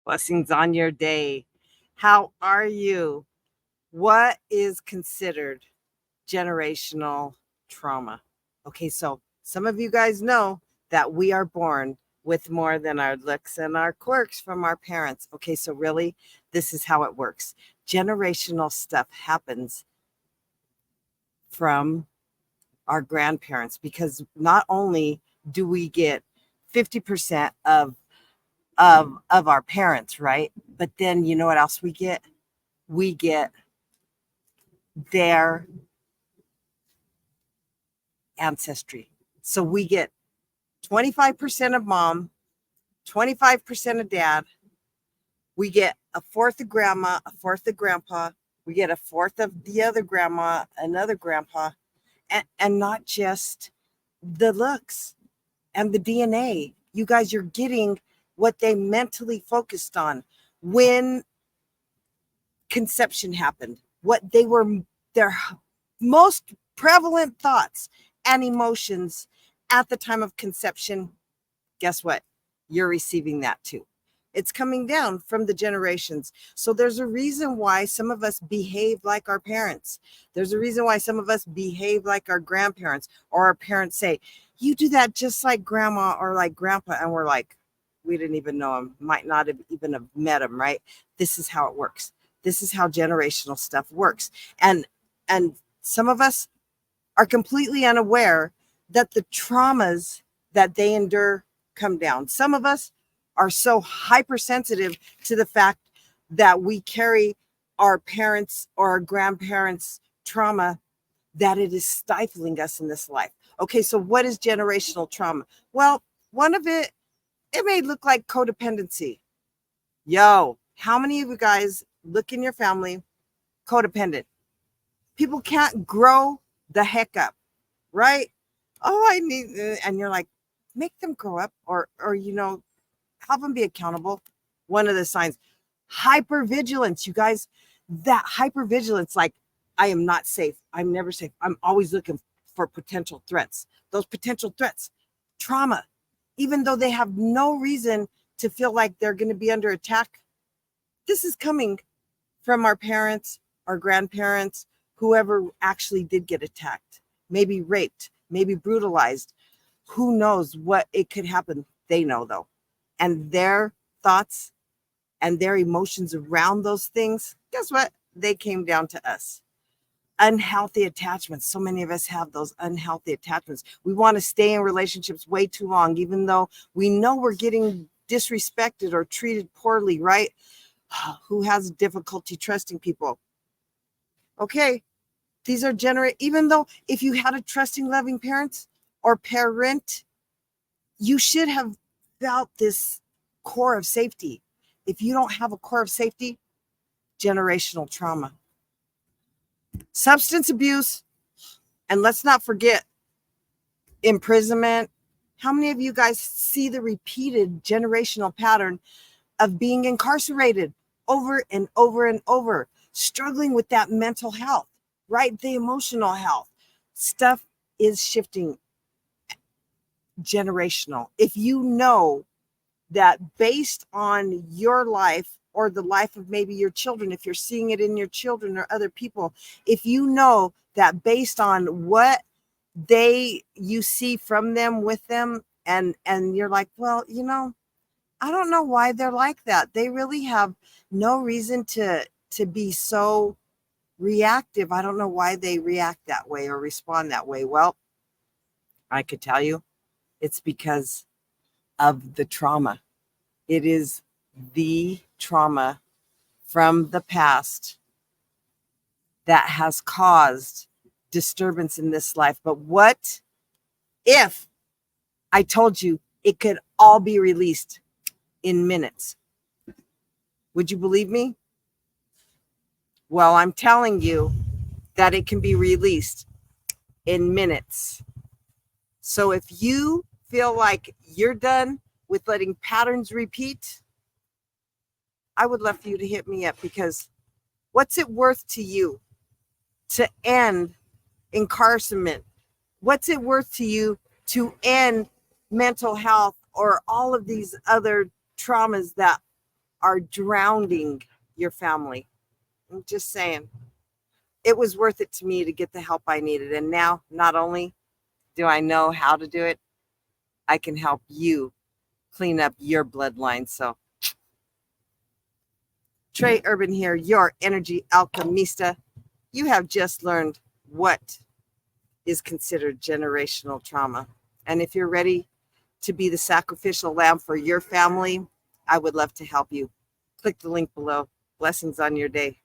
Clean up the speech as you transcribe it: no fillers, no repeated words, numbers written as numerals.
Blessings on your day. How are you? What is considered generational trauma? Okay, so some of you guys know that we are born with more than our looks and our quirks from our parents. Okay, so really, this is how it works. Generational stuff happens from our grandparents because not only do we get 50% of our parents, right? But then you know what else we get? We get their ancestry. So we get 25% of mom, 25% of dad. We get a fourth of grandma, a fourth of grandpa. We get a fourth of the other grandma, another grandpa, and not just the looks and the DNA. You guys, you're getting what they mentally focused on when conception happened, what they were, their most prevalent thoughts and emotions at the time of conception. Guess what? You're receiving that too. It's coming down from the generations. So there's a reason why some of us behave like our parents. There's a reason why some of us behave like our grandparents, or our parents say, you do that just like grandma or like grandpa. And we're like, we didn't even know him, might not have even have met him, right? This is how it works. This is how generational stuff works. And some of us are completely unaware that the traumas that they endure come down. Some of us are so hypersensitive to the fact that we carry our parents' or our grandparents' trauma that it is stifling us in this life. Okay, so what is generational trauma? Well, one of it may look like codependency. Yo, how many of you guys look in your family codependent? People can't grow the heck up, right? Oh, I need, and you're like, make them grow up, or have them be accountable. One of the signs, hypervigilance, you guys, that hypervigilance, like, I am not safe. I'm never safe. I'm always looking for potential threats. Those potential threats, trauma, even though they have no reason to feel like they're going to be under attack. This is coming from our parents, our grandparents, whoever actually did get attacked, maybe raped, maybe brutalized. Who knows what it could happen? They know, though. And their thoughts and their emotions around those things, guess what? They came down to us. Unhealthy attachments. So many of us have those unhealthy attachments. We want to stay in relationships way too long, even though we know we're getting disrespected or treated poorly, right? Who has difficulty trusting people? Okay, these are even though if you had a trusting, loving parents or parent, you should have felt this core of safety. If you don't have a core of safety, generational trauma. Substance abuse, and let's not forget imprisonment. How many of you guys see the repeated generational pattern of being incarcerated over and over and over, struggling with that mental health, right? The emotional health. Stuff is shifting generational. If you know that based on your life or the life of maybe your children, if you're seeing it in your children or other people, if you know that based on what you see from them with them, and you're like, well, I don't know why they're like that. They really have no reason to be so reactive. I don't know why they react that way or respond that way. Well, I could tell you it's because of the trauma. It is the trauma from the past that has caused disturbance in this life. But what if I told you it could all be released in minutes? Would you believe me? Well, I'm telling you that it can be released in minutes. So if you feel like you're done with letting patterns repeat, I would love for you to hit me up, because what's it worth to you to end incarceration? What's it worth to you to end mental health or all of these other traumas that are drowning your family. I'm just saying, it was worth it to me to get the help I needed. And now, not only do I know how to do it, I can help you clean up your bloodline. So, Trey Urban here, your energy alchemista. You have just learned what is considered generational trauma. And if you're ready to be the sacrificial lamb for your family, I would love to help you. Click the link below. Blessings on your day.